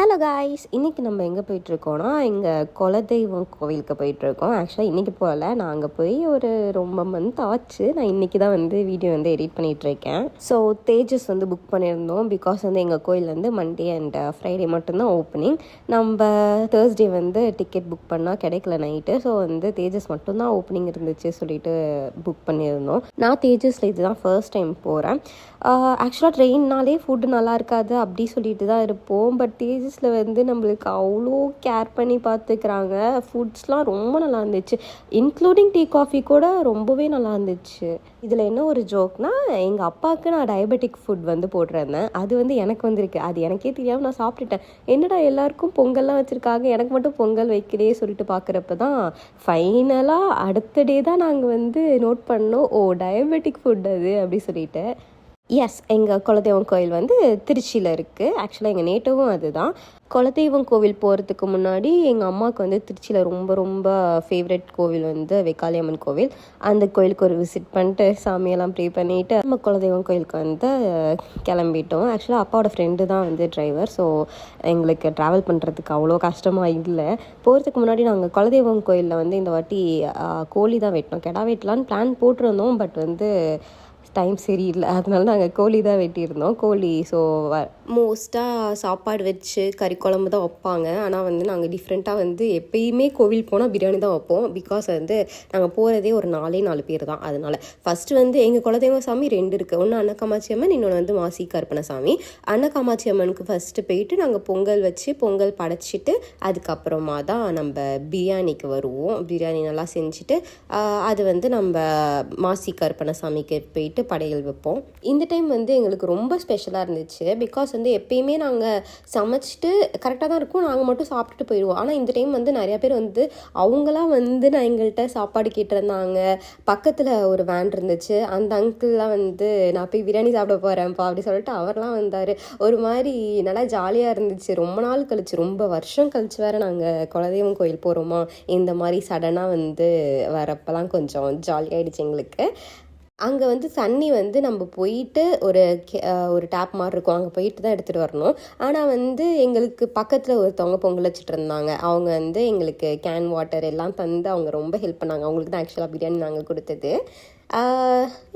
Hello guys, இன்றைக்கி நம்ம எங்கே போயிட்டுருக்கோன்னா எங்கள் குலதெய்வம் கோவிலுக்கு போயிட்டுருக்கோம். ஆக்சுவலாக இன்றைக்கி போகல, நான் அங்கே போய் ஒரு ரொம்ப மந்த் ஆச்சு. நான் இன்றைக்கி தான் வீடியோ எடிட் பண்ணிகிட்ருக்கேன். ஸோ தேஜஸ் புக் பண்ணியிருந்தோம். பிகாஸ் எங்கள் கோயில் மண்டே அண்ட் ஃப்ரைடே மட்டும்தான் ஓப்பனிங். நம்ம தேர்ஸ்டே டிக்கெட் புக் பண்ணால் கிடைக்கல நைட்டு. ஸோ தேஜஸ் மட்டும்தான் ஓப்பனிங் இருந்துச்சு சொல்லிட்டு புக் பண்ணியிருந்தோம். நான் தேஜஸில் இதுதான் ஃபர்ஸ்ட் டைம் போகிறேன். ஆக்சுவலாக ட்ரெயின்னாலே ஃபுட்டு நல்லா இருக்காது அப்படி சொல்லிட்டு தான் இருப்போம். பட் தேஜஸில் நம்மளுக்கு அவ்வளோ கேர் பண்ணி பார்த்துக்கிறாங்க. ஃபுட்ஸ்லாம் ரொம்ப நல்லா இருந்துச்சு. இன்க்ளூடிங் டீ காஃபி கூட ரொம்பவே நல்லா இருந்துச்சு. இதில் என்ன ஒரு ஜோக்னா, எங்கள் அப்பாவுக்கு நான் டயபெட்டிக் ஃபுட் போட்டிருந்தேன். அது எனக்கு வந்திருக்கு. அது எனக்கே தெரியாமல் நான் சாப்பிட்டுட்டேன். என்னடா எல்லாருக்கும் பொங்கல்லாம் வச்சுருக்காங்க, எனக்கு மட்டும் பொங்கல் வைக்கலையே சொல்லிட்டு பார்க்குறப்ப தான் ஃபைனலாக அடுத்த டே தான் நாங்கள் நோட் பண்ணோம், ஓ டயபெட்டிக் ஃபுட் அது அப்படி சொல்லிட்டு. எஸ், எங்கள் குலதெய்வம் கோயில் திருச்சியில் இருக்குது. ஆக்சுவலாக எங்கள் நேட்டிவும் அதுதான். குலதெய்வம் கோவில் போகிறதுக்கு முன்னாடி எங்கள் அம்மாவுக்கு திருச்சியில் ரொம்ப ரொம்ப ஃபேவரட் கோவில் வெக்காளியம்மன் கோவில். அந்த கோயிலுக்கு ஒரு விசிட் பண்ணிட்டு சாமியெல்லாம் ப்ரே பண்ணிவிட்டு நம்ம குலதெய்வம் கோயிலுக்கு கிளம்பிட்டோம். ஆக்சுவலாக அப்பாவோட ஃப்ரெண்டு தான் டிரைவர். ஸோ எங்களுக்கு ட்ராவல் பண்ணுறதுக்கு அவ்வளோ கஷ்டமாக இல்லை. போகிறதுக்கு முன்னாடி நாங்கள் குலதெய்வம் கோயிலில் இந்த வாட்டி கோழி தான் வெட்டினோம். கெடா வெட்டலான்னு பிளான் போட்டிருந்தோம். பட் டைம் சரியில்லை, அதனால நாங்கள் கோழி தான் வெட்டியிருந்தோம். கோழி ஸோ மோஸ்ட்டாக சாப்பாடு வச்சு கறி குழம்பு தான் வைப்பாங்க. ஆனால் நாங்கள் டிஃப்ரெண்ட்டாக எப்பயுமே கோவில் போனால் பிரியாணி தான் வைப்போம். பிகாஸ் நாங்கள் போகிறதே ஒரு 4 பேர் தான். அதனால் ஃபஸ்ட்டு எங்கள் குலதெய்வ சாமி 2 இருக்குது. ஒன்று அன்னகாமாட்சி அம்மன், இன்னொன்று மாசி கருப்பணசாமி. அன்னகாமாட்சி அம்மனுக்கு ஃபஸ்ட்டு போயிட்டு நாங்கள் பொங்கல் வச்சு பொங்கல் படைச்சிட்டு அதுக்கப்புறமா தான் நம்ம பிரியாணிக்கு வருவோம். பிரியாணி நல்லா செஞ்சுட்டு அது நம்ம மாசி கருப்பணசாமிக்கு போயிட்டு படையல் வைப்போம். இந்த டைம் எங்களுக்கு ரொம்ப ஸ்பெஷலாக இருந்துச்சு. பிகாஸ் எப்பயுமே நாங்கள் சமைச்சிட்டு கரெக்டாக தான் இருக்கும், நாங்கள் மட்டும் சாப்பிட்டுட்டு போயிடுவோம். ஆனால் இந்த டைம் நிறையா பேர் அவங்களாம் நான் எங்கள்கிட்ட சாப்பாடு கேட்டிருந்தாங்க. பக்கத்தில் ஒரு வேன் இருந்துச்சு. அந்த அங்கிள்லாம் நான் போய் பிரியாணி சாப்பிட போகிறேன்ப்பா அப்படி சொல்லிட்டு அவர்லாம் வந்தார். ஒரு மாதிரி நல்லா ஜாலியாக இருந்துச்சு. ரொம்ப நாள் கழிச்சு, ரொம்ப வருஷம் கழிச்சு வேறு நாங்கள் குலதெய்வம் கோயில் போகிறோமா, இந்த மாதிரி சடனாக வரப்பெல்லாம் கொஞ்சம் ஜாலியாகிடுச்சு எங்களுக்கு. அங்கே தண்ணி நம்ம போயிட்டு ஒரு டேப் மாதிரி இருக்கும், அங்கே போயிட்டு தான் எடுத்துகிட்டு வரணும். ஆனால் எங்களுக்கு பக்கத்தில் ஒருத்தவங்க பொங்கல் வச்சுட்டு இருந்தாங்க. அவங்க எங்களுக்கு கேன் வாட்டர் எல்லாம் தந்து அவங்க ரொம்ப ஹெல்ப் பண்ணாங்க. அவங்களுக்கு தான் ஆக்சுவலாக பிரியாணி நாங்கள் கொடுத்தது.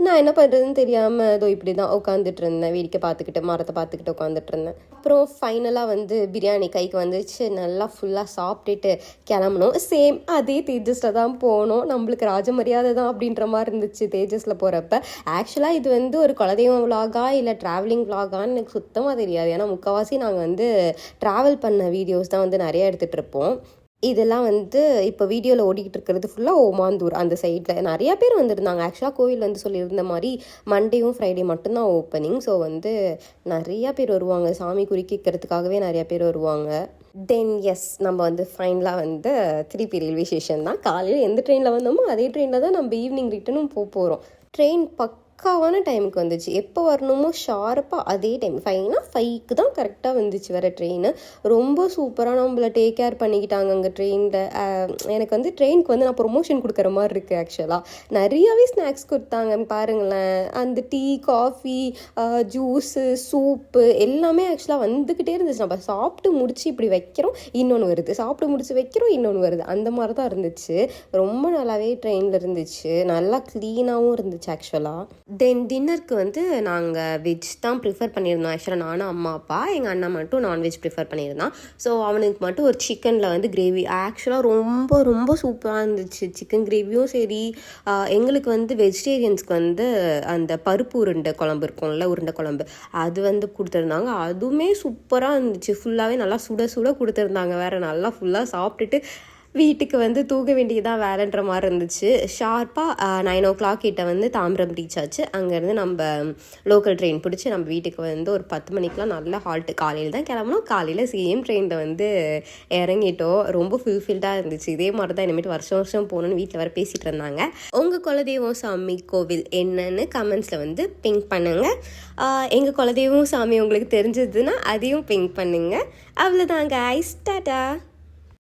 நான் என்ன பண்ணுறதுன்னு தெரியாமல் ஏதோ இப்படி தான் உட்காந்துட்டு இருந்தேன். வேடிக்கை பார்த்துக்கிட்டு மரத்தை பார்த்துக்கிட்டு உட்காந்துட்டு இருந்தேன். அப்புறம் ஃபைனலாக பிரியாணி கைக்கு வந்துச்சு. நல்லா ஃபுல்லாக சாப்பிட்டுட்டு கிளம்பணும். சேம் அதே தேஜஸில் தான் போனோம். நம்மளுக்கு ராஜமரியாதை தான் அப்படின்ற மாதிரி இருந்துச்சு தேஜஸில் போகிறப்ப. ஆக்சுவலாக இது ஒரு குலதெய்வம் விலாகா இல்லை ட்ராவலிங் விலாகான்னு எனக்கு சுத்தமாக தெரியாது. ஏன்னா முக்கால்வாசி நாங்கள் ட்ராவல் பண்ண வீடியோஸ் தான் நிறைய எடுத்துகிட்டு இருப்போம். இதெல்லாம் இப்போ வீடியோவில் ஓடிக்கிட்டு இருக்கிறது ஃபுல்லாக ஓமாந்தூர் அந்த சைடில் நிறையா பேர் வந்திருந்தாங்க. ஆக்சுவலாக கோவில் சொல்லியிருந்த மாதிரி மண்டேயும் ஃப்ரைடே மட்டும்தான் ஓப்பனிங். ஸோ நிறையா பேர் வருவாங்க, சாமி குறிக்கிறதுக்காகவே நிறையா பேர் வருவாங்க. தென் எஸ், நம்ம ஃபைனலாக திருப்பி ரயில்வே ஸ்டேஷன் தான். காலையில் எந்த ட்ரெயினில் வந்தோமோ அதே ட்ரெயினில் தான் நம்ம ஈவினிங் ரிட்டனும் போகிறோம். ட்ரெயின் பக்காவான டைமுக்கு வந்துச்சு. எப்போ வரணுமோ ஷார்ப்பாக அதே டைம் 5க்கு தான் கரெக்டாக வந்துச்சு வேறு ட்ரெயின். ரொம்ப சூப்பராக நம்மளை டேக் கேர் பண்ணிக்கிட்டாங்க அங்கே ட்ரெயினில். எனக்கு ட்ரெயினுக்கு நான் ப்ரொமோஷன் கொடுக்குற மாதிரி இருக்குது. ஆக்சுவலாக நிறையாவே ஸ்நாக்ஸ் கொடுத்தாங்க பாருங்களேன். அந்த டீ, காஃபி, ஜூஸு, சூப்பு எல்லாமே ஆக்சுவலாக வந்துக்கிட்டே இருந்துச்சு. நம்ம சாப்பிட்டு முடிச்சு இப்படி வைக்கிறோம், இன்னொன்று வருது, சாப்பிட்டு முடிச்சு வைக்கிறோம், இன்னொன்று வருது, அந்த மாதிரி தான் இருந்துச்சு. ரொம்ப நல்லாவே ட்ரெயினில் இருந்துச்சு. நல்லா க்ளீனாகவும் இருந்துச்சு ஆக்சுவலாக. தென் டின்னருக்கு நாங்கள் வெஜ் தான் ப்ரிஃபர் பண்ணியிருந்தோம். ஆக்சுவலாக நானும் அம்மா அப்பா, எங்கள் அண்ணா மட்டும் நான்வெஜ் ப்ரிஃபர் பண்ணியிருந்தான். ஸோ அவனுக்கு மட்டும் ஒரு சிக்கனில் கிரேவி ஆக்சுவலாக ரொம்ப ரொம்ப சூப்பராக இருந்துச்சு. சிக்கன் கிரேவியும் சரி. எங்களுக்கு வெஜிடேரியன்ஸ்க்கு அந்த பருப்பு உருண்டை குழம்பு இருக்கும்ல, உருண்டை குழம்பு, அது கொடுத்துருந்தாங்க. அதுவுமே சூப்பராக இருந்துச்சு. ஃபுல்லாகவே நல்லா சுட சுட கொடுத்துருந்தாங்க வேறு. நல்லா ஃபுல்லாக சாப்பிட்டுட்டு வீட்டுக்கு தூங்க வேண்டியதான் வேலைன்ற மாதிரி இருந்துச்சு. ஷார்ப்பாக 9 o'clock கிட்ட தாம்பரம் ரீச் ஆச்சு. அங்கேருந்து நம்ம லோக்கல் ட்ரெயின் பிடிச்சி நம்ம வீட்டுக்கு ஒரு 10 மணிக்கெலாம் நல்ல ஹால்ட்டு. காலையில் தான் கிளம்பணும். காலையில் சேம் ட்ரெயினில் இறங்கிட்டோம். ரொம்ப ஃபுல்ஃபில்டாக இருந்துச்சு. இதே மாதிரி தான் இனிமேட்டு வருஷம் வருஷம் போகணுன்னு வீட்டில் வர பேசிகிட்டு இருந்தாங்க. உங்கள் குலதெய்வம் சாமி கோவில் என்னன்னு கமெண்ட்ஸில் பிங்க் பண்ணுங்கள். எங்கள் குலதெய்வம் சாமி உங்களுக்கு தெரிஞ்சதுன்னா அதையும் பிங்க் பண்ணுங்கள். அவ்வளோதாங்க. டாடா.